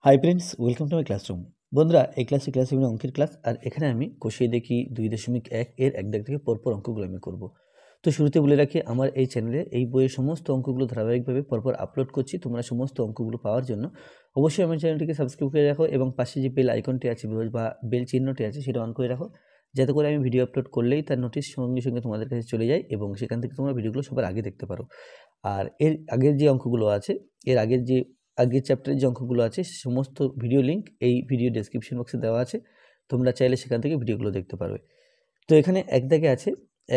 Hi friends, welcome to my classroom. বন্ধুরা, এই class অঙ্কের ক্লাস। আর এখানে আমি কষিয়ে দেখি 2.1 এর এক দাগ থেকে পরপর অঙ্কগুলো আমি করব। তো শুরুতে বলে রাখি, আমার এই চ্যানেলে এই বইয়ের সমস্ত অঙ্কগুলো ধারাবাহিকভাবে পরপর আপলোড করছি। তোমরা সমস্ত অঙ্কগুলো পাওয়ার জন্য অবশ্যই আমার চ্যানেলটিকে সাবস্ক্রাইব করে রাখো এবং পাশে যে বেল আইকনটি আছে বা বেল চিহ্নটি আছে সেটা অন করে রাখো, যাতে করে আমি ভিডিও আপলোড করলেই তার নোটিশ সঙ্গে সঙ্গে তোমাদের কাছে চলে যায় এবং সেখান থেকে তোমরা ভিডিওগুলো সবার আগে দেখতে পারো। আর এর আগের যে অঙ্কগুলো আছে, আগের চ্যাপ্টারের যে অঙ্কগুলো আছে সমস্ত ভিডিও লিঙ্ক এই ভিডিও ডেসক্রিপশন বক্সে দেওয়া আছে। তোমরা চাইলে সেখান থেকে ভিডিওগুলো দেখতে পারবে। তো এখানে এক দাগে আছে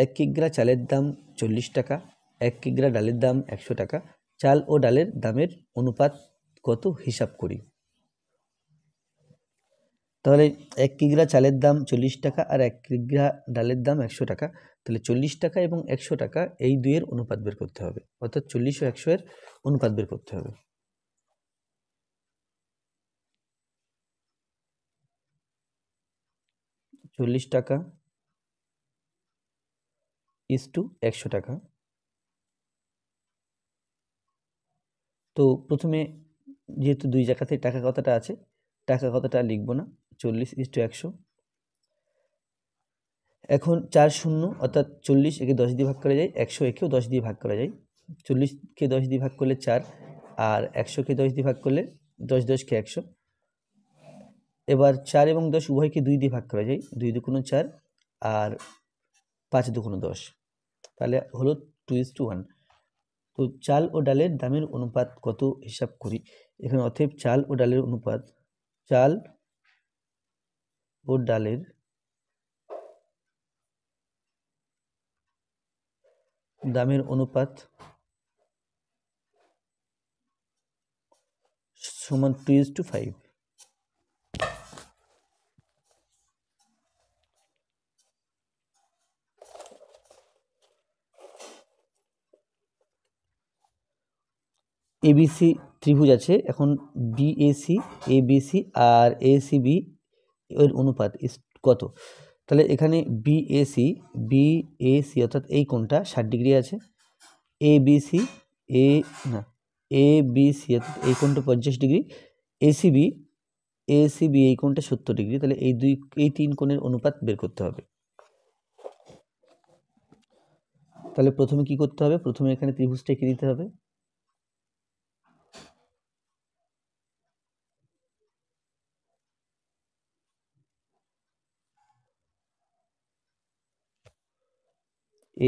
1 কিগ্রা চালের দাম 40 টাকা, 1 কিগ্রা ডালের দাম 100 টাকা। চাল ও ডালের দামের অনুপাত কত হিসাব করি। তাহলে 1 কিগ্রা চালের দাম 40 টাকা আর 1 কিগ্রা ডালের দাম 100 টাকা। তাহলে 40 টাকা এবং 100 টাকা এই দুইয়ের অনুপাত বের করতে হবে, অর্থাৎ 40 ও 100 এর অনুপাত বের করতে হবে। 40 টাকা ইস টু 100 টাকা। তো প্রথমে যেহেতু দুই জায়গাতে টাকা কথাটা আছে, টাকা কথাটা লিখব না, 40:100। এখন 4 শূন্য অর্থাৎ 40 একে 10 দিয়ে ভাগ করা যায়, 100 একেও 10 দিয়ে ভাগ করা যায়। 40কে 10 দিয়ে ভাগ করলে 4, আর 100কে 10 দিয়ে ভাগ করলে 10 10কে 100। এবার 4 এবং 10 উভয়কে 2 দিয়ে ভাগ করা যায়, 2 দুগুণ 4 আর 5 দুগুণ 10, তাহলে হলো 2:1। তো চাল ও ডালের দামের অনুপাত কত হিসাব করি। এখানে অতএব চাল ও ডালের অনুপাত, চাল ও ডালের দামের অনুপাত সমান 2:5। এবিসি ত্রিভুজ আছে, এখন বিএসি, এবিসি আর এসিবি এর অনুপাত কত। তাহলে এখানে বিএসি অর্থাৎ এই কোণটা 60 ডিগ্রি আছে, এবিসি অর্থাৎ এই কোণটা 50 ডিগ্রি, এসিবি এই কোণটা 70 ডিগ্রি। তাহলে এই তিন কোণের অনুপাত বের করতে হবে। তাহলে প্রথমে কি করতে হবে, প্রথমে এখানে ত্রিভুজটা এঁকে দিতে হবে।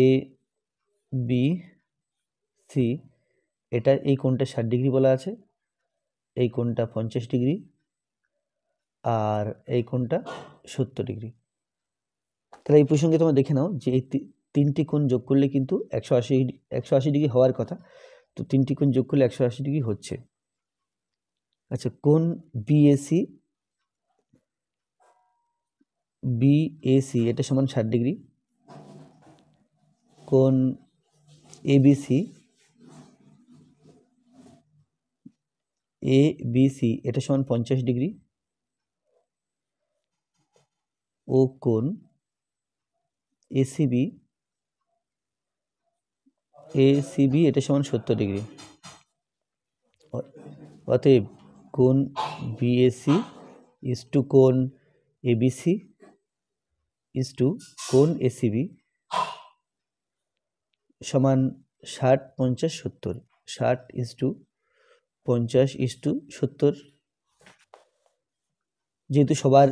এ বি সি, এটা এই কোণটা 60 ডিগ্রি বলা আছে, এই কোণটা 50 ডিগ্রি আর এই কোণটা 70 ডিগ্রি। তাহলে এই প্রসঙ্গে তোমরা দেখে নাও যে এই তিনটি কোণ যোগ করলে কিন্তু 180 ডিগ্রি হওয়ার কথা। তো তিনটি কোণ যোগ করলে 180 ডিগ্রি হচ্ছে। আচ্ছা, কোণ বিএসি এটা সমান 60 ডিগ্রি, কোণ এবিসি এটা সমান 50 ডিগ্রি ও কোণ এসিবি এটা সমান 70 ডিগ্রি। অতএব কোণ বিএসি ইস টু কোণ এবিসি ইস টু কোণ এসিবি সমান 60 50 70, 60:50:70। যেহেতু সবার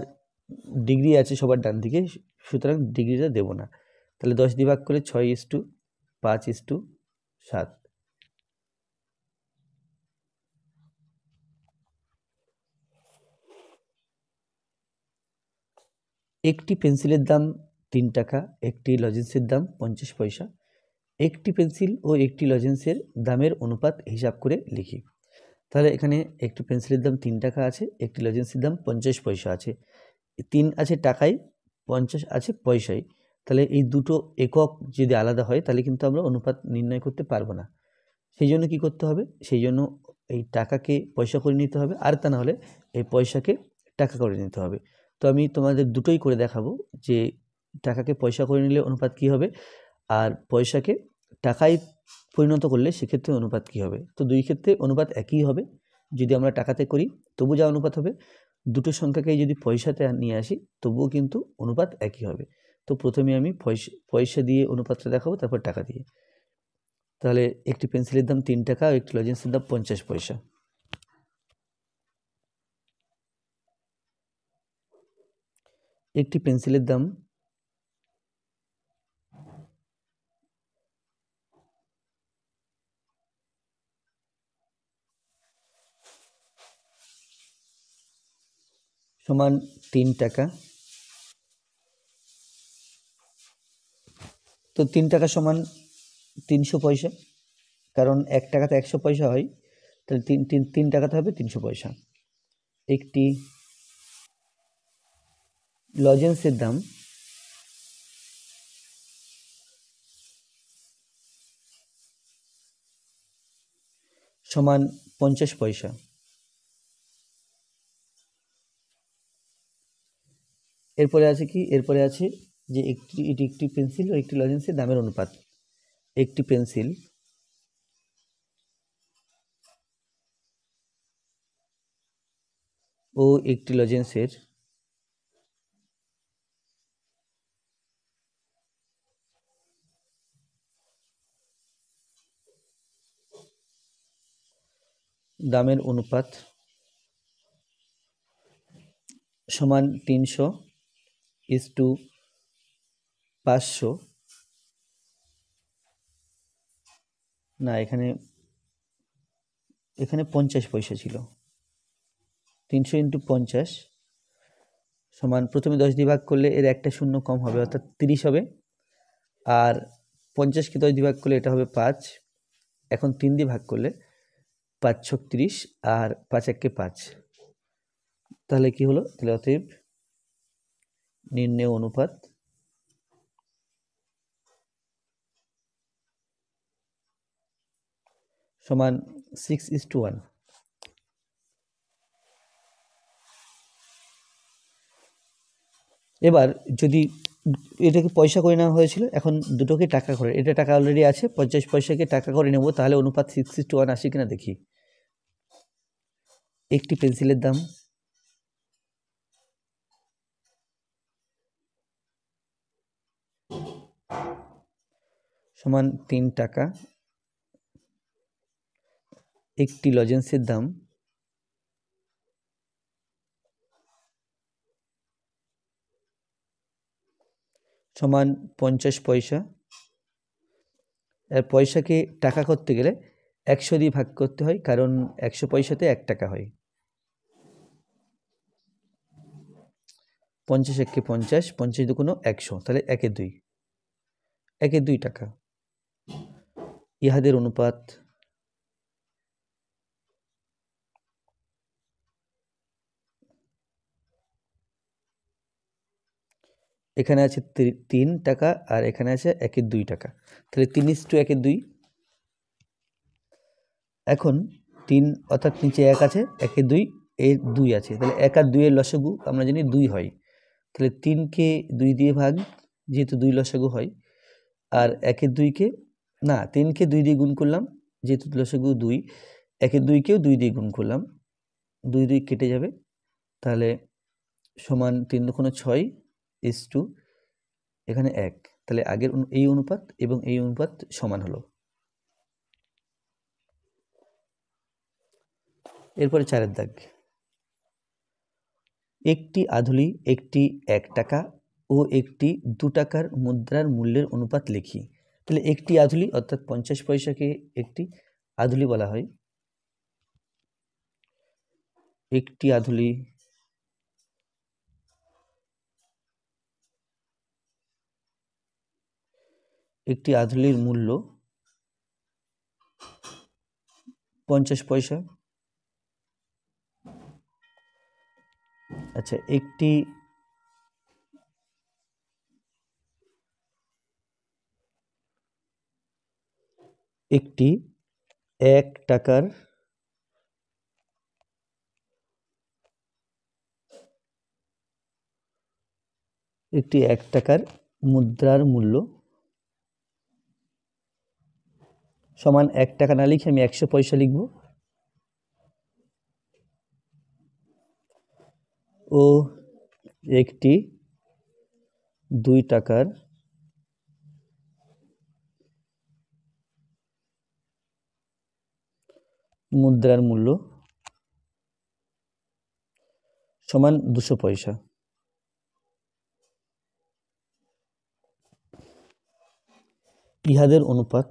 ডিগ্রি আছে সবার ডান দিকে, সুতরাং ডিগ্রিটা দেব না। তাহলে 10 দিয়ে ভাগ করে 6:5:7। একটি পেন্সিলের দাম 3 টাকা, একটি লজেন্সের দাম 50 পয়সা। একটি পেন্সিল ও একটি লজেন্সের দামের অনুপাত হিসাব করে লিখি। তাহলে এখানে একটি পেন্সিলের দাম 3 টাকা আছে, একটি লজেন্সের দাম 50 পয়সা আছে। 3 আছে টাকায়, 50 আছে পয়সায়। তাহলে এই দুটো একক যদি আলাদা হয় তাহলে কিন্তু আমরা অনুপাত নির্ণয় করতে পারবো না। সেই জন্য কী করতে হবে, সেই জন্য এই টাকাকে পয়সা করে নিতে হবে, আর তা না হলে এই পয়সাকে টাকা করে নিতে হবে। তো আমি তোমাদের দুটোই করে দেখাবো যে টাকাকে পয়সা করে নিলে অনুপাত কী হবে আর পয়সাকে টাকায় পরিণত করলে সেক্ষেত্রে অনুপাত কী হবে। তো দুই ক্ষেত্রে অনুপাত একই হবে, যদি আমরা টাকাতে করি তবু যা অনুপাত হবে, দুটো সংখ্যাকে যদি পয়সাতে নিয়ে আসি তবুও কিন্তু অনুপাত একই হবে। তো প্রথমে আমি পয়সা দিয়ে অনুপাতটা দেখাবো, তারপর টাকা দিয়ে। তাহলে একটি পেন্সিলের দাম 3 টাকা ও একটি লজেন্সের দাম 50 পয়সা। একটি পেন্সিলের দাম সমান 3 টাকা। তো 3 টাকা সমান 300 পয়সা, কারণ 1 টাকাতে 100 পয়সা হয়, তাহলে 3 টাকাতে হবে 300 পয়সা। একটি লজেন্সের দাম সমান 50 পয়সা। এরপরে আছে কি, এরপরে আছে যে এটি একটি পেন্সিল ও একটি লজেন্সের দামের অনুপাত। একটি পেন্সিল ও একটি লজেন্সের দামের অনুপাত সমান 300:500। না, এখানে 50 পয়সা ছিল। 300 × 50 সমান, প্রথমে 10 দিয়ে ভাগ করলে এর একটা শূন্য কম হবে, অর্থাৎ 30 হবে। আর 50কে 10 দিয়ে ভাগ করলে এটা হবে 5। এখন 3 দিয়ে ভাগ করলে 5 × 30 আর 5 × 1 = 5। তাহলে কি হলো? তাহলে অতএব নির্ণেয় অনুপাত সমান 6:1। এবার যদি এটাকে পয়সা করে নেওয়া হয়েছিল, এখন দুটোকে টাকা করে, এটা টাকা অলরেডি আছে, 50 পয়সাকে টাকা করে নেব, তাহলে অনুপাত 6:1 আসে কিনা দেখি। একটি পেন্সিলের দাম সমান 3 টাকা। একটি লজেন্সের দাম সমান 50 পয়সা। আর পয়সাকে টাকা করতে গেলে 100 দিয়ে ভাগ করতে হয়, কারণ 100 পয়সাতে 1 টাকা হয়। 50 × 1 = 50, 50 × 2 = 100, তাহলে 1 2 টাকা। ইহাদের অনুপাত এখানে আছে 3 টাকা আর এখানে আছে 1 2 টাকা, তাহলে 3:1 2। এখন 3 অর্থাৎ নিচে 1 আছে, 1 2 এর 2 আছে, তাহলে 1 আর 2 এর লসাগু আমরা জানি 2 হয়। তাহলে 3কে 2 দিয়ে ভাগ, যেহেতু 2 লসাগু হয়, আর 1 2কে না, 3কে 2 দিয়ে গুণ করলাম, যেহেতু লসাগু 2, 1 2কেও 2 দিয়ে গুণ করলাম, 2 2 কেটে যাবে, তাহলে সমান 3 2 6 এখানে 1। তাহলে আগের এই অনুপাত এবং এই অনুপাত সমান হলো। এরপরে 4 দাগ। একটি আধুলি, একটি 1 টাকা ও একটি 2 টাকার মুদ্রার মূল্যের অনুপাত লিখি। তাহলে একটি আধুলি অর্থাৎ 50 পয়সাকে একটি আধুলি বলা হয়। একটি আধুলি একটি আধুলির মূল্য 50 পয়সা। আচ্ছা, একটি একটি 1 টাকার মুদ্রার মূল্য সমান 1 টাকা না লিখে আমি 100 পয়সা লিখব। ও একটি 2 টাকার মুদ্রার মূল্য সমান 200 পয়সা। ইহাদের অনুপাত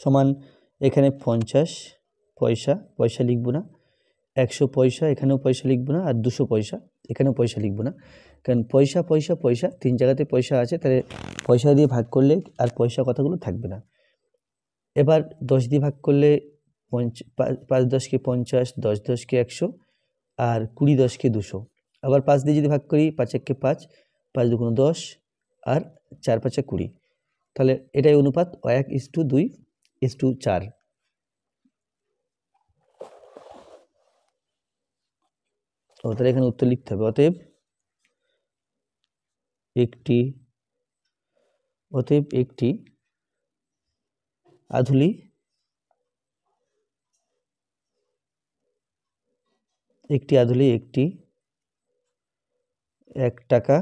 সমান, এখানে 50 পয়সা, পয়সা লিখব না, 100 পয়সা, এখানেও পয়সা লিখব না, আর 200 পয়সা, এখানেও পয়সা লিখব না, কারণ পয়সা পয়সা পয়সা 3 জায়গাতে পয়সা আছে, তাহলে পয়সা দিয়ে ভাগ করলে আর পয়সা কথাগুলো থাকবে না। এবার 10 দিয়ে ভাগ করলে 5 10 50, 10 10 100, আর 20 10 200। আবার 5 দিয়ে যদি ভাগ করি, 5 1 5, 5 2 10, আর 4 5 20। তাহলে এটাই অনুপাত 1:2:4। তাহলে এখানে উত্তর লিখতে হবে। অতএব একটি আধুলি একটি 1 টাকা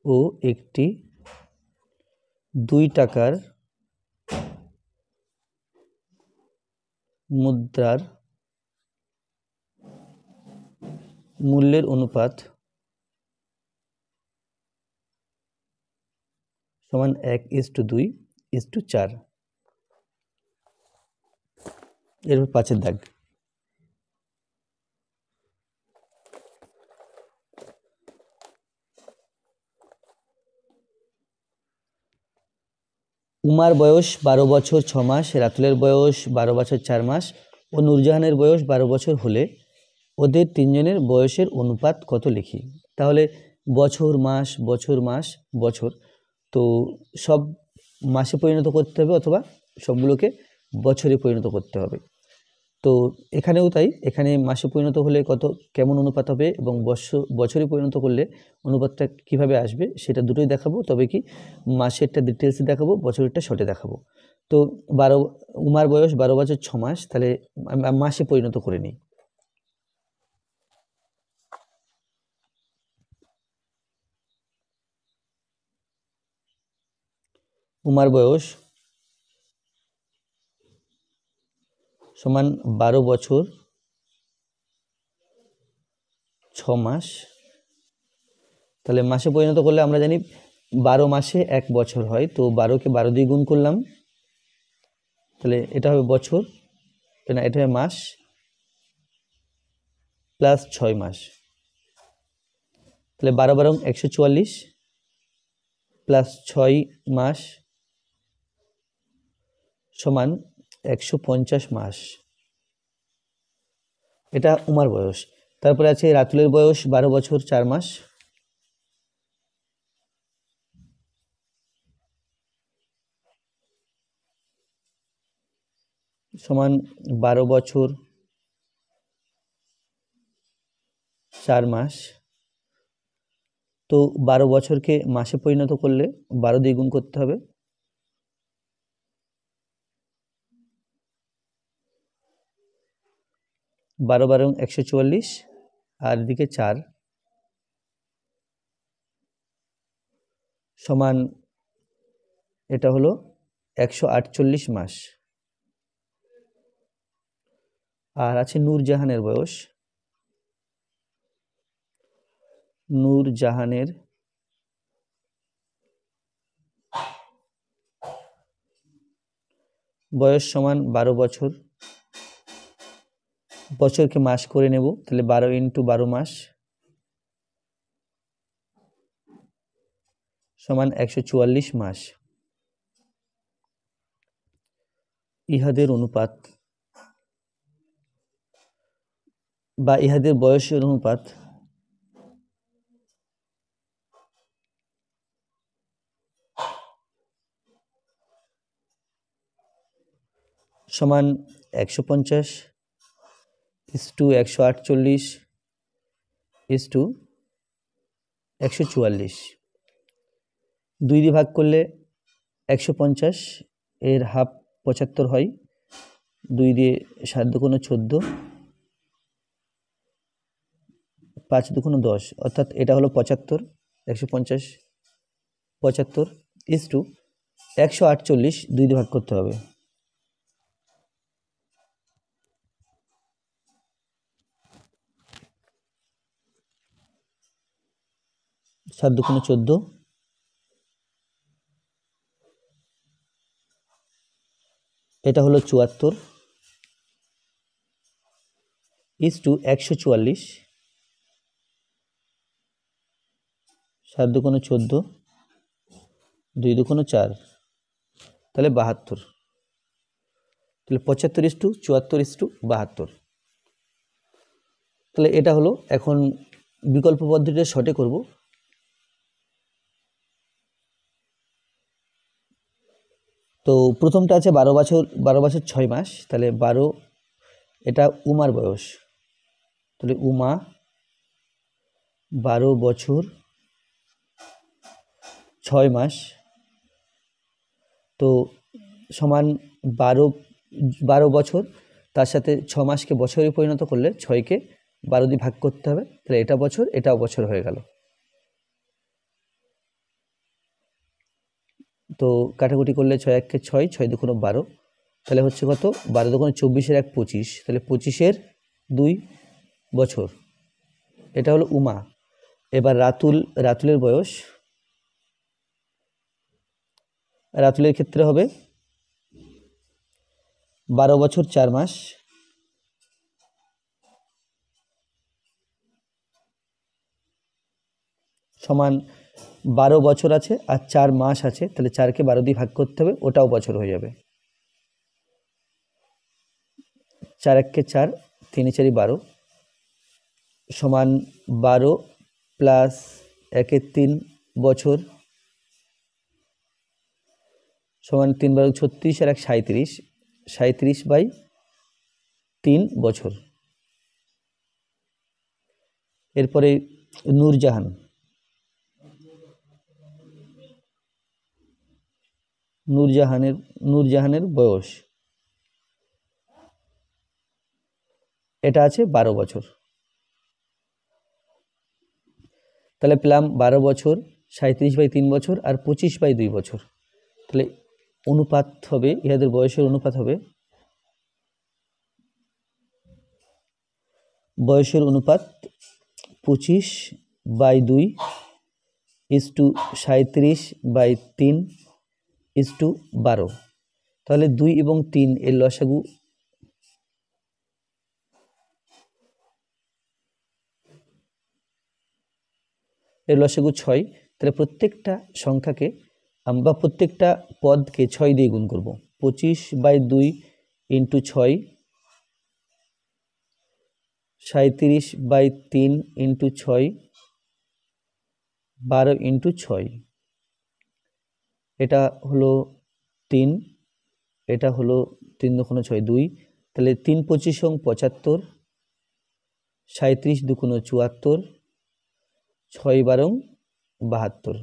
ও একটি 2 টাকার মুদ্রার মূল্যের অনুপাত সমান 1:2:4। এরপর 5-এর দাগ। উমার বয়স 12 বছর 6 মাস, রাতুলের বয়স 12 বছর 4 মাস ও নূরজাহানের বয়স 12 বছর হলে ওদের তিনজনের বয়সের অনুপাত কত লিখি। তাহলে বছর মাস বছর মাস বছর, তো সব মাসে পরিণত করতে হবে অথবা সবগুলোকে বছরে পরিণত করতে হবে। তো এখানেও তাই, এখানে মাসে পরিণত হলে কেমন অনুপাত হবে এবং বছরে পরিণত করলে অনুপাতটা কিভাবে আসবে সেটা দুটোই দেখাবো। তবে কি মাসেরটা ডিটেলসে দেখাবো, বছরেরটা শর্টে দেখাবো। তো উমার বয়স 12 বছর 6 মাস, তাহলে মাসে পরিণত করে নিই। উমার বয়স সমান 12 বছর 6 মাস। তাহলে মাসে পরিণত করলে আমরা জানি 12 মাসে 1 বছর হয়, তো 12কে 12 দিয়ে গুণ করলাম, তাহলে এটা হবে বছর, না এটা হবে মাস প্লাস 6 মাস। তাহলে 12 12 144 প্লাস 6 মাস সমান 150 মাস। এটা উমার বয়স। তারপরে আছে রাতুলের বয়স 12 বছর 4 মাস, সমান 12 বছর 4 মাস। তো 12 বছরকে মাসে পরিণত করলে 12 দিয়ে গুণ করতে হবে, 12 12 144, আর এদিকে 4 সমান, এটা হলো 148 মাস। আর আছে নূরজাহানের বয়স। নূরজাহানের বয়স সমান 12 বছর, বছরকে মাস করে নেব, তাহলে 12 × 12 মাস সমান 144 মাস। ইহাদের অনুপাত বা ইহাদের বয়সের অনুপাত সমান 150 = 148 = 144। 2 দিয়ে ভাগ করলে 150 এর হাফ 75 হয়, 2 দিয়ে 7 দুগুণ 14, 5 দুগুণ 10, অর্থাৎ এটা হলো 75, 150, 75 ইস টু 148, 2 দিয়ে ভাগ করতে হবে। 7 দুগুণ 14, এটা হলো 74 ইস টু 144, 7 দুগুণ 14, 2 দুগুণ 4, তাহলে 72। তাহলে 75 ইস টু 74 ইস টু 72। তাহলে এটা হলো, এখন বিকল্প পদ্ধতিতে শর্টে করব। তো প্রথমটা আছে 12 বছর 6 মাস, তাহলে 12, এটা উমার বয়স, তাহলে উমা 12 বছর 6 মাস, তো সমান 12 বছর, তার সাথে 6 মাসকে বছরে পরিণত করলে 6কে 12 দিয়ে ভাগ করতে হবে, তাহলে এটা বছর এটাও বছর হয়ে গেল। তো কাটাকুটি করলে 6 1 6, 6 দুগুণ 12, তাহলে হচ্ছে কত, 12 দুগুণ 24, 1 25, তাহলে 25-এর 2 বছর, এটা হলো উমা। এবার রাতুলের বয়স, রাতুলের ক্ষেত্রে হবে 12 বছর 4 মাস, সমান 12 বছর আছে আর 4 মাস আছে, তাহলে 4কে 12 দিয়ে ভাগ করতে হবে, ওটাও বছর হয়ে যাবে। 4 1 4, 3 4 12, সমান 12 প্লাস 1 3 বছর, সমান 3 12 36 আর 1 37, 37/3 বছর। এরপরে নূরজাহানের বয়স, এটা আছে 12 বছর, তাহলে পেলাম 12 বছর, 37/3 বছর আর 25/2 বছর। তাহলে অনুপাত হবে, ইহাদের বয়সের অনুপাত হবে, বয়সের অনুপাত 25/2 ইস টু 37/3 ইস টু 12। তাহলে 2 এবং 3 এর লসাগু, এর লসাগু 6, তাহলে প্রত্যেকটা সংখ্যাকে আমরা প্রত্যেকটা পদকে 6 দিয়ে গুণ করব। 25/2 ইন্টু 6, 37/3 ইন্টু 6, 12 ইন্টু 6, এটা হলো 3, এটা হলো 3 দুগুণ 6 2, তাহলে 3 25 75, 37 দুগুণ 74, 6 12 72।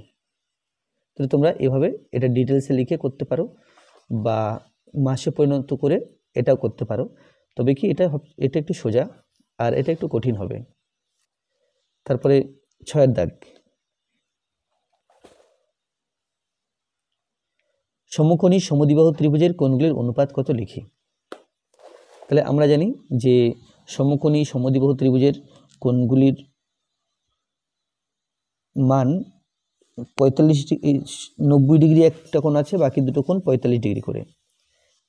তাহলে তোমরা এভাবে এটা ডিটেলসে লিখে করতে পারো, বা মাসে পরিণত করে এটাও করতে পারো, তবে কি এটা একটু সোজা আর এটা একটু কঠিন হবে। তারপরে 6 দাগ, সমকোণী সমদ্বিবাহু ত্রিভুজের কোণগুলির অনুপাত কত লিখি। তাহলে আমরা জানি যে সমকোণী সমদ্বিবাহু ত্রিভুজের কোণগুলির মান 45 ডিগ্রি, 90 ডিগ্রি একটা কোণ আছে, বাকি দুটো কোণ 45 ডিগ্রি করে।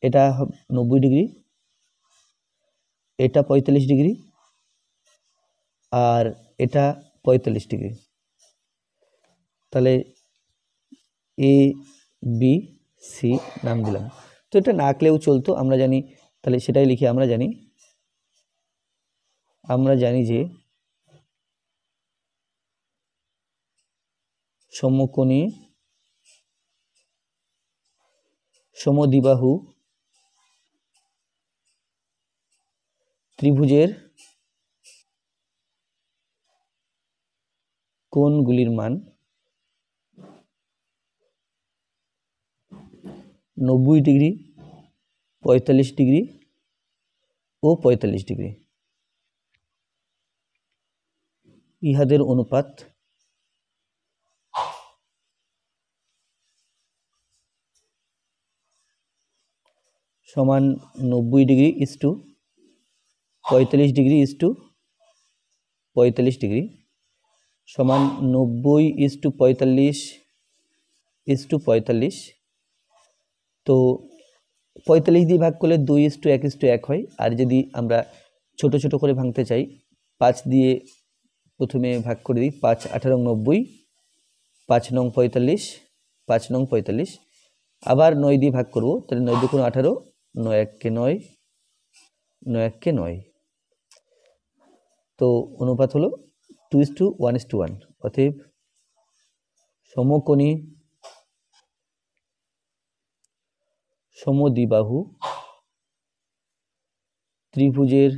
এটা 90 ডিগ্রি, এটা 45 ডিগ্রি, আর এটা 45 ডিগ্রি। তাহলে এ বি সি নাম দিলাম। তো এটা না আঁকলেও চলতো, আমরা জানি, তাহলে সেটাই লিখি। আমরা জানি যে সমকোণী সমদ্বিবাহু ত্রিভুজের কোণগুলির মান 90 ডিগ্রি, 45 ডিগ্রি ও 45 ডিগ্রি। ইহাদের অনুপাত সমান 90 degree is to 45 degree is to 45 degree সমান 90 ইস টু 45 ইস টু 45। তো 45 দিয়ে ভাগ করলে 2 ইস টু 1 ইস টু 1 হয়। আর যদি আমরা ছোট ছোট করে ভাঙতে চাই, 5 দিয়ে প্রথমে ভাগ করে দিই, 5 18 90, 5 নং 45, 5 নং 45। আবার 9 দিয়ে ভাগ করব, তাহলে 9 দুগুণ 18, 9 1 9, 9 1 9। তো অনুপাত হলো 2:1:1। অতএব সমকোণী সমদ্বিবাহু ত্রিভুজের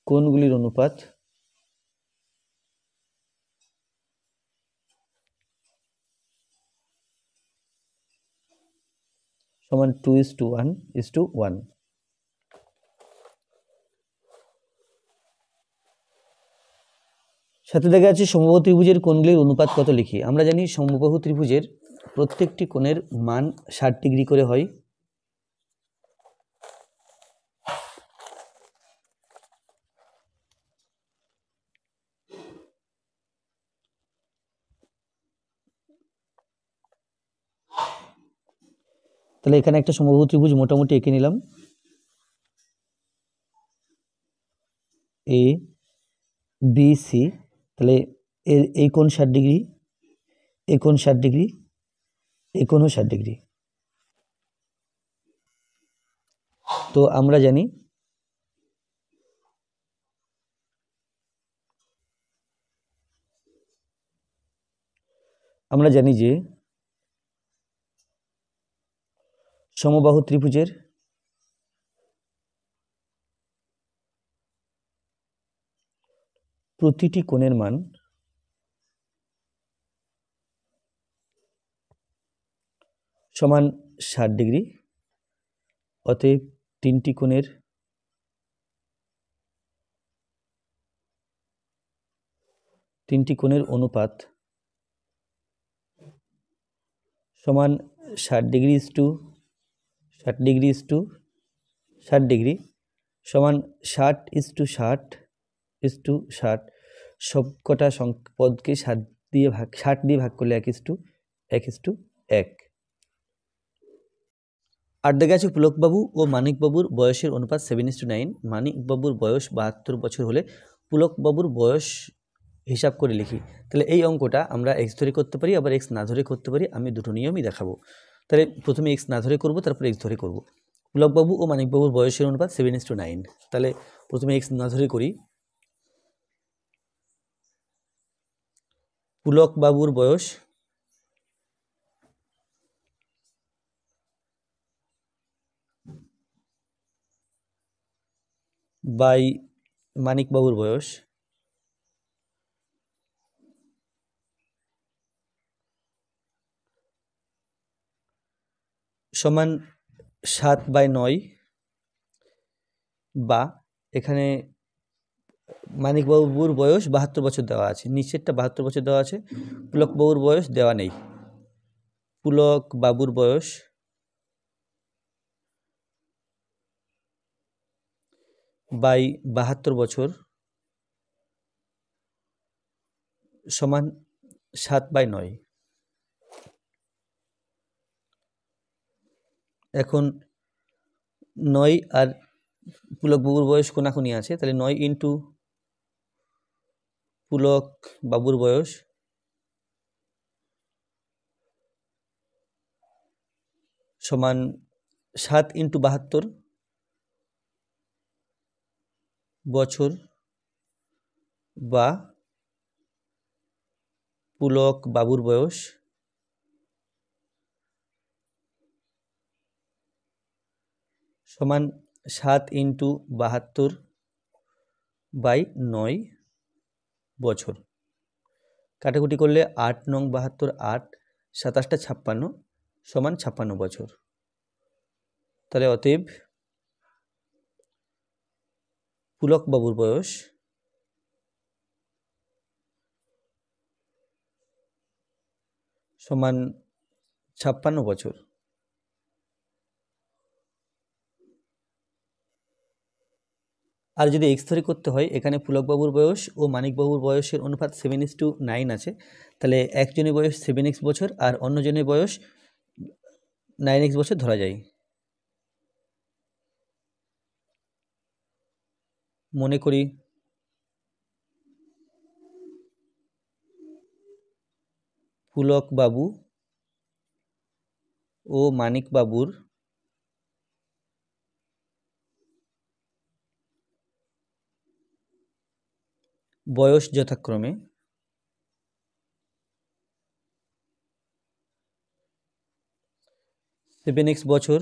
কোণগুলির অনুপাত সমান 2:1:1। সাথে দেখা যাচ্ছে সমবাহু ত্রিভুজের কোণগুলির অনুপাত কত লিখি। আমরা জানি সমবাহু ত্রিভুজের প্রত্যেকটি কোণের মান 60 ডিগ্রি করে হয়। তাহলে এখানে একটা সমবাহু ত্রিভুজ মোটামুটি এঁকে নিলাম, এ বি সি। তাহলে এর এই কোণ 60 ডিগ্রি, এই কোণ 60 ডিগ্রি, এই কোণও 60 ডিগ্রি। তো আমরা জানি যে সমবাহু ত্রিভুজের প্রতিটি কোণের মান সমান 60 ডিগ্রি। অতএব তিনটি কোণের অনুপাত সমান 60 degree is to 60 degree is to 60 degree সমান 60 ইস টু 60 ইস টু 60। সবকটা পদকে 60 দিয়ে ভাগ করলে 1 ইস টু 1। আর দেখা আছে পুলকবাবু ও মানিকবাবুর বয়সের অনুপাত 7:9। মানিকবাবুর বয়স 72 বছর হলে পুলকবাবুর বয়স হিসাব করে লিখি। তাহলে এই অঙ্কটা আমরা এক্স ধরে করতে পারি, আবার এক্স না ধরে করতে পারি। আমি দুটো নিয়মই দেখাবো। তাহলে প্রথমে এক্স না ধরে করব, তারপর এক্স ধরে করব। পুলকবাবু ও মানিকবাবুর বয়সের অনুপাত 7:9। তাহলে প্রথমে এক্স না ধরে করি। পুলকবাবুর বয়স বাই মানিকবাবুর বয়স সমান 7/9, বা এখানে মানিকবাবুর বয়স 72 বছর দেওয়া আছে, নিচেরটা 72 বছর দেওয়া আছে, পুলকবাবুর বয়স দেওয়া নেই। পুলকবাবুর বয়স বাই 72 বছর সমান 7/9। এখন 9 আর পুলকবাবুর বয়স কোনাকুনি আছে, তাহলে 9 ইন্টু পুলকবাবুর বয়স সমান 7 ইন্টু 72 বছর, বা পুলকবাবুর বয়স সমান 7 ইন্টু 72/9 বছর। কাটাকুটি করলে 8 নং 72 8, 27টা 56 সমান 56 বছর। তাহলে অতএব পুলক বাবুর বয়স সমান 56 বছর। আর যদি এক্স ধরে করতে হয়, এখানে পুলকবাবুর বয়স ও মানিকবাবুর বয়সের অনুপাত 7:9 আছে, তাহলে একজনের বয়স 7x বছর আর অন্যজনের বয়স 9x বছর ধরা যায়। মনে করি পুলকবাবু ও মানিকবাবুর বয়স যথাক্রমে 7x বছর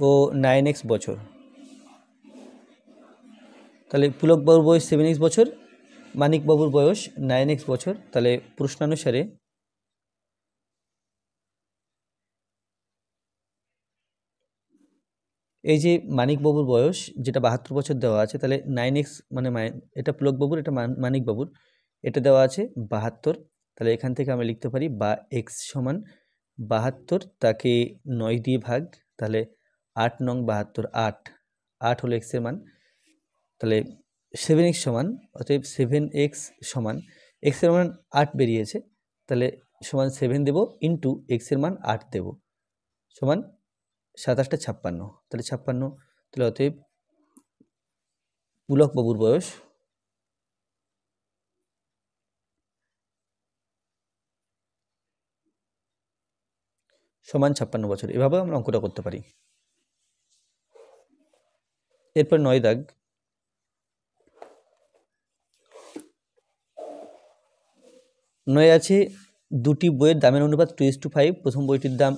ও 9x বছর। তাহলে পুলকবাবুর বয়স 7x বছর, মানিকবাবুর বয়স 9x বছর। তাহলে প্রশ্নানুসারে এই যে মানিকবাবুর বয়স যেটা 72 বছর দেওয়া আছে, তাহলে 9x মানে এটা পুলকবাবুর, এটা মানিকবাবুর, এটা দেওয়া আছে 72। তাহলে এখান থেকে আমরা লিখতে পারি বা x সমান 72, তাকে 9 দিয়ে ভাগ, তাহলে 8 নং 72, 8 হলো x এর মান। তাহলে 7x সমান, অতএব 7x সমান, x এর মান 8 বেরিয়েছে, তাহলে সমান 7 দেব ইন্টু x এর মান 8 দেব, সমান 27টা 56। তাহলে 56, তাহলে অতএব পুলকবাবুর বয়স সমান 56 বছর। এভাবে আমরা অঙ্কটা করতে পারি। এরপর 9 দাগ, নয় আছে দুটি বইয়ের দামের অনুপাত 2:5। প্রথম বইটির দাম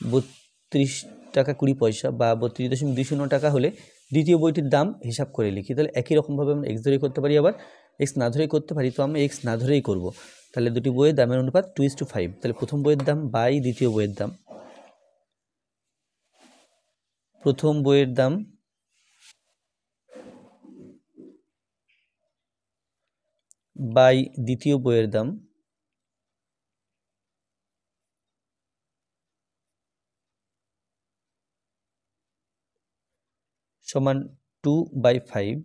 32 টাকা 20 পয়সা বা 32.20 টাকা হলে দ্বিতীয় বইটির দাম হিসাব করে লিখি। তাহলে একই রকমভাবে আমরা এক্স ধরেই করতে পারি, আবার এক্স না ধরেই করতে পারি। তো আমরা এক্স না ধরেই করব। তাহলে দুটি বইয়ের দামের অনুপাত 2:5। তাহলে প্রথম বইয়ের দাম বাই দ্বিতীয় বইয়ের দাম, প্রথম বইয়ের দাম বাই দ্বিতীয় বইয়ের দাম সমান 2/5।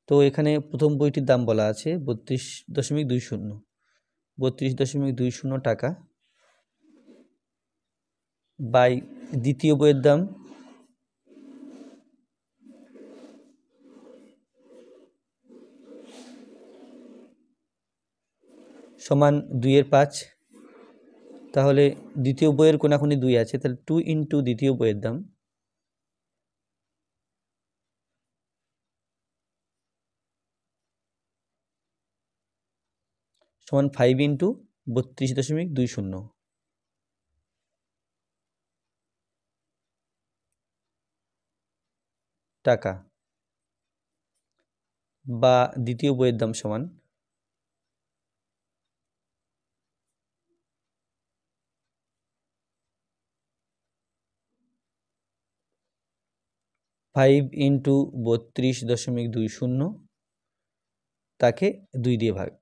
তো এখানে প্রথম বইটির দাম বলা আছে 32.20 টাকা বাই দ্বিতীয় বইয়ের দাম সমান 2/5। তাহলে দ্বিতীয় বইয়ের কোনাকুনি 2 আছে, তাহলে 2 ইন্টু দ্বিতীয় বইয়ের দাম সমান 5 ইন্টু 32.20 টাকা বা দ্বিতীয় বইয়ের দাম সমান 5 ইন্টু 32.20, তাকে 2 দিয়ে ভাগ।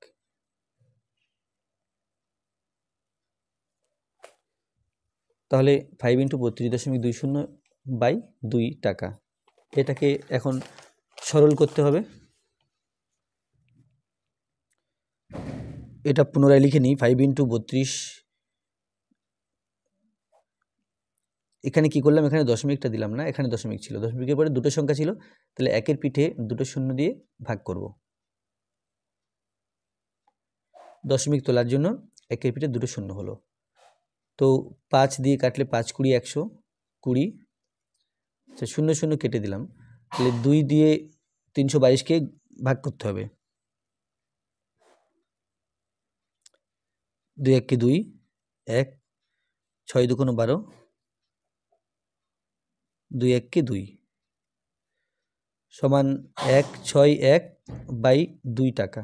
তাহলে 5 ইন্টু 32.20 বাই 2 টাকা। এটাকে এখন সরল করতে হবে। এটা পুনরায় লিখে নিই। 5 ইন্টু 32, এখানে কি করলাম, এখানে দশমিকটা দিলাম না, এখানে দশমিক ছিল, দশমিকের পরে দুটো সংখ্যা ছিল, তাহলে একের পিঠে দুটো শূন্য দিয়ে ভাগ করব। দশমিক তোলার জন্য একের পিঠে দুটো শূন্য হলো। তো 5 দিয়ে কাটলে 5 20 120, আচ্ছা 0 0 কেটে দিলাম, তাহলে 2 দিয়ে 322কে ভাগ করতে হবে। 2 1 কে 2, 1, 6 2 12, 2 1 কে 2 সমান 161 বাই 2 টাকা।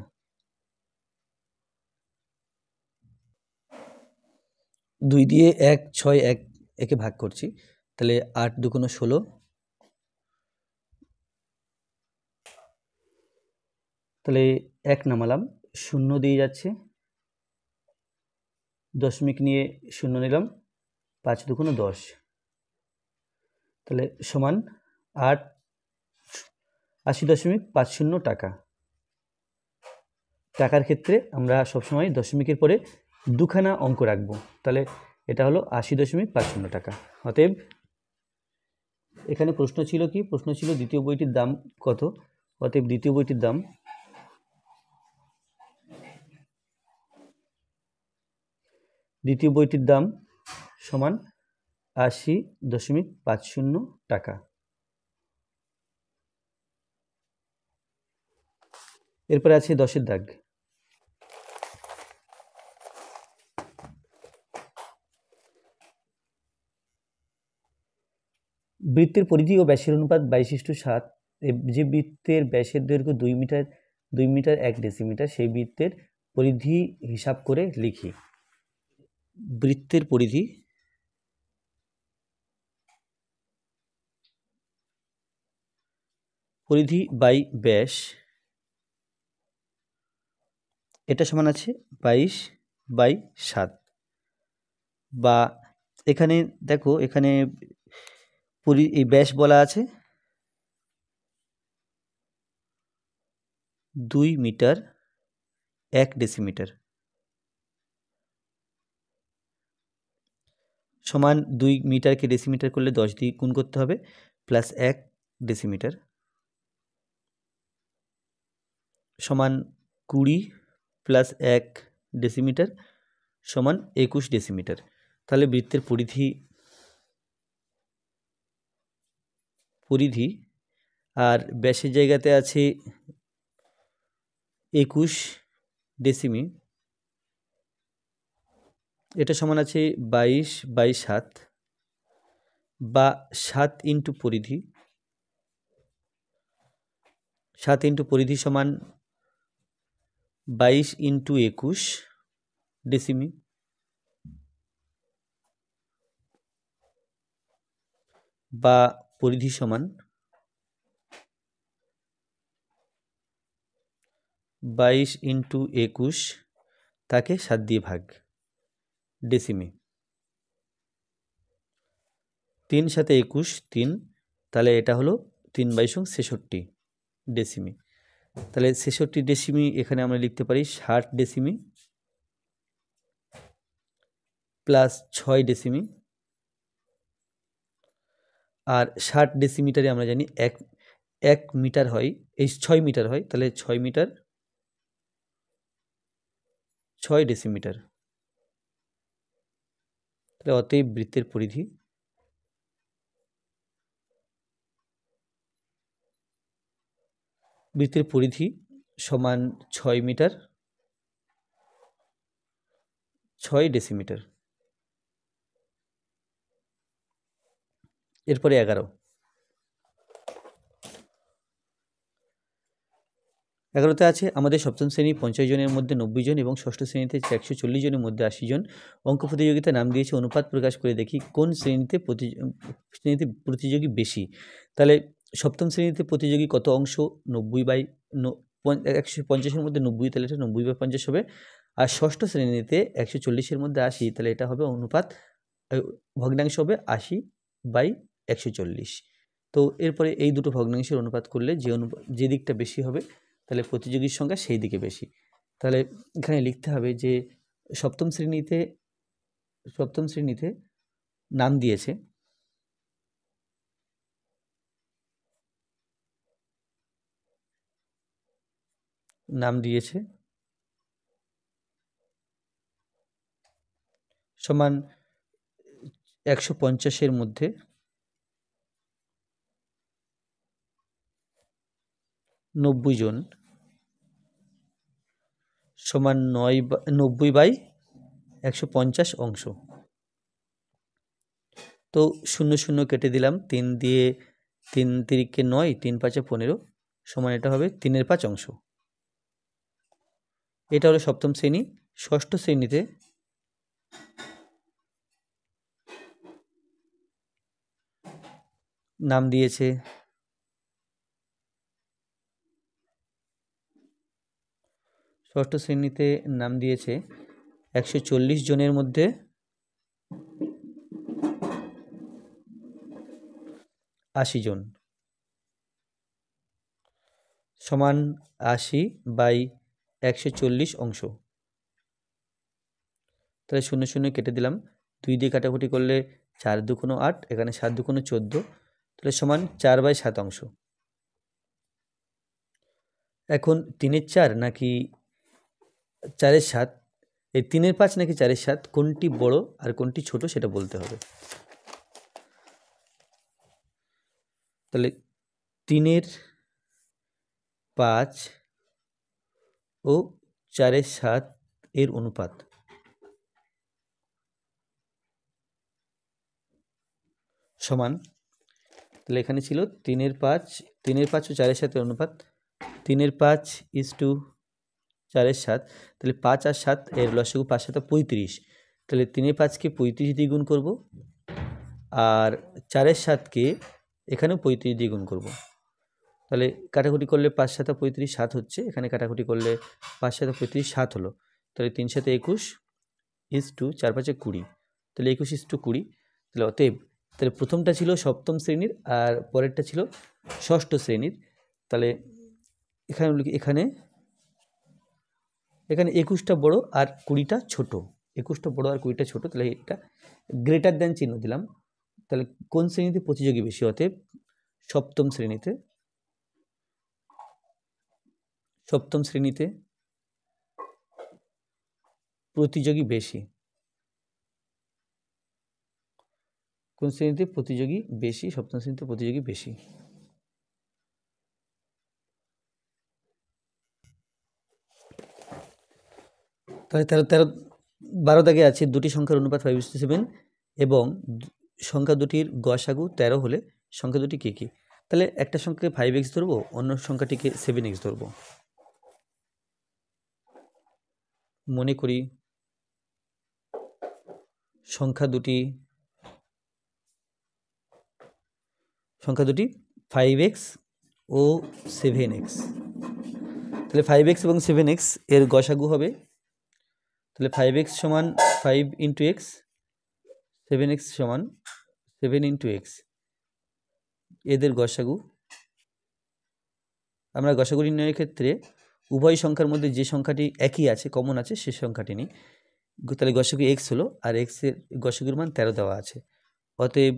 2 দিয়ে 1 6 1 একে ভাগ করছি, তাহলে 8 2 16, তাহলে 1 নামালাম, 0 দিয়ে যাচ্ছে, দশমিক নিয়ে 0 নিলাম, 5 2 10, তাহলে সমান 80.50 টাকা। টাকার ক্ষেত্রে আমরা সবসময় দশমিকের পরে দুখানা অঙ্ক রাখবো, তাহলে এটা হলো 80.50 টাকা। অতএব এখানে প্রশ্ন ছিল কি, প্রশ্ন ছিল দ্বিতীয় বইটির দাম কত, অতএব দ্বিতীয় বইটির দাম সমান 80.50 টাকা। এরপরে আছে 10-এর দাগ। বৃত্তের পরিধি ও ব্যাসের অনুপাত 22:7। যে বৃত্তের ব্যাসের দৈর্ঘ্য 2 মিটার 1 ডেসিমিটার, সেই বৃত্তের পরিধি হিসাব করে লিখি। বৃত্তের পরিধি বাই ব্যাস, এটা সমান আছে 22/7, বা এখানে দেখো, এখানে এই ব্যাস বলা আছে 2 মিটার 1 ডেসিমিটার, সমান 2 মিটারকে ডেসিমিটার করলে 10 দিয়ে গুণ করতে হবে, প্লাস 1 ডেসিমিটার সমান 20 প্লাস 1 ডেসিমিটার সমান 21 ডেসিমিটার। তাহলে বৃত্তের পরিধি আর ব্যাসের জায়গাতে আছে 21 ডেসিমি, এটা সমান আছে 22/7, বা 7 ইন্টু পরিধি, 7 ইন্টু পরিধি সমান 22 ইন্টু 21 ডেসিমি, বা পরিধি সমান 22 ইন্টু 21 তাকে 7 দিয়ে ভাগ, ডেসিমি। 3 সাথে 21 3, তাহলে এটা হলো 3/66 ডেসিমি। তাহলে 66 ডেসিমি এখানে আমরা লিখতে পারি 60 ডেসিমি প্লাস 6 ডেসিমি, আর 60 ডেসিমিটারে আমরা জানি 1 মিটার হয়, এই 6 মিটার হয়, তাহলে 6 মিটার 6 ডেসিমিটার। তাহলে অতএব বৃত্তের পরিধি সমান 6 মিটার 6 ডেসিমিটার। এরপরে 11তে আছে আমাদের সপ্তম শ্রেণী 50 জনের মধ্যে 90 জন এবং ষষ্ঠ শ্রেণীতে 140 জনের মধ্যে 80 জন অঙ্ক প্রতিযোগিতা নাম দিয়েছে, অনুপাত প্রকাশ করে দেখি কোন শ্রেণীতে প্রতিযোগী বেশি। তাহলে সপ্তম শ্রেণীতে প্রতিযোগী কত অংশ, 150-এর মধ্যে 90, তাহলে এটা 90/50 হবে। আর ষষ্ঠ শ্রেণীতে 140-এর মধ্যে 80, তাহলে এটা হবে অনুপাত, ভগ্নাংশ হবে 80/140। তো এরপরে এই দুটো ভগ্নাংশের অনুপাত করলে যে দিকটা বেশি হবে, তাহলে প্রতিযোগীর সংখ্যা সেই দিকে বেশি। তাহলে এখানে লিখতে হবে যে সপ্তম শ্রেণীতে নাম দিয়েছে সমান 150-এর মধ্যে 90 জন সমান 90/150 অংশ। তো 0 0 কেটে দিলাম, 3 দিয়ে 3 3 9, 3 5 15 সমান এটা হবে 3/5 অংশ। এটা হলো সপ্তম শ্রেণী। ষষ্ঠ শ্রেণীতে নাম দিয়েছে ষষ্ঠ শ্রেণীতে নাম দিয়েছে 140 জনের মধ্যে 80 জন সমান 80/140 অংশ। তাহলে 0 0 কেটে দিলাম, 2 দিয়ে কাটাকুটি করলে 4 2 8, এখানে 7 2 14, তাহলে সমান 4/7 অংশ। এখন 3-এর 4 নাকি 4-এর 7, এই 3-এর 5 নাকি 4-এর 7 কোনটি বড় আর কোনটি ছোট সেটা বলতে হবে। তাহলে 3-এর 5 ও 4-এর 7 এর অনুপাত সমান, তাহলে এখানে ছিল 3-এর 5 ও 4-এর 7 এর অনুপাত, 3-এর 5 4-এর 7, তাহলে 5 আর 7 এর লসাগু 5 7 35, তাহলে 3-এর 5কে 35 দিয়ে গুণ করব আর 4-এর 7কে এখানেও 35 দিয়ে গুণ করব। তাহলে কাটাকুটি করলে 5 7 35 7 হচ্ছে, এখানে কাটাকুটি করলে 5 7 35 7 হলো, তাহলে 3 7 21 4 5 20, তাহলে 21:20, তাহলে অতএব তাহলে প্রথমটা ছিল সপ্তম শ্রেণীর আর পরেরটা ছিল ষষ্ঠ শ্রেণীর। তাহলে এখানে এখানে 21টা বড় আর 20টা ছোট, 21টা বড় আর 20টা ছোট, তাহলে এটা গ্রেটার দ্যান চিহ্ন দিলাম। তাহলে কোন শ্রেণীতে প্রতিযোগী বেশি? অতএব সপ্তম শ্রেণীতে প্রতিযোগী বেশি। কোন শ্রেণীতে প্রতিযোগী বেশি? সপ্তম শ্রেণীতে প্রতিযোগী বেশি। তাহলে 12 দাগে আছে দুটি সংখ্যার অনুপাত 5:7 এবং সংখ্যা দুটির গসাগু 13 হলে সংখ্যা দুটি কী কী? তাহলে একটা সংখ্যাকে 5x ধরবো, অন্য সংখ্যাটিকে 7x ধরবো। মনে করি সংখ্যা দুটি 5x ও 7x। তাহলে 5x এবং 7x এর গসাগু হবে, তাহলে 5x সমান 5 × x, 7x সমান 7 × x, এদের গসাগু। আমরা গসাগু নির্ণয়ের ক্ষেত্রে উভয় সংখ্যার মধ্যে যে সংখ্যাটি একই আছে, কমন আছে, সে সংখ্যাটি নিই। তাহলে গসাগু x হলো আর x এর গসাগুর মান 13 দেওয়া আছে। অতএব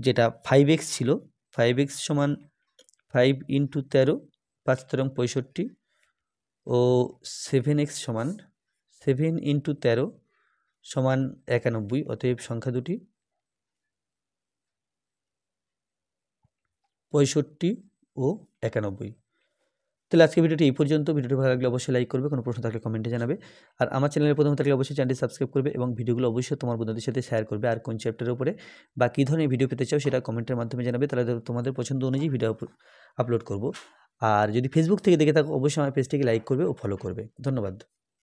যেটা 5x ছিল, 5x সমান 5 × 13 5 13 65 ও 7x সমান 7 × 13 সমান 91। অতএব সংখ্যা দুটি 65 ও 91। তাহলে আজকে ভিডিওটি এই পর্যন্ত। ভিডিওটি ভালো লাগলে অবশ্যই লাইক করবে, কোনো প্রশ্ন থাকলে কমেন্টে জানাবে, আর আমার চ্যানেলে প্রথম থাকলে অবশ্যই চ্যানেলটি সাবস্ক্রাইব করবে এবং ভিডিওগুলো অবশ্যই তোমার বন্ধুদের সাথে শেয়ার করবে। আর কোন চ্যাপ্টারের উপরে বা কী ধরনের ভিডিও পেতে চাও সেটা কমেন্টের মাধ্যমে জানাবে, তাহলে তোমাদের পছন্দ অনুযায়ী ভিডিও আপলোড করব। আর যদি ফেসবুক থেকে দেখে থাকো অবশ্যই আমার পেজটিকে লাইক করবে ও ফলো করবে। ধন্যবাদ।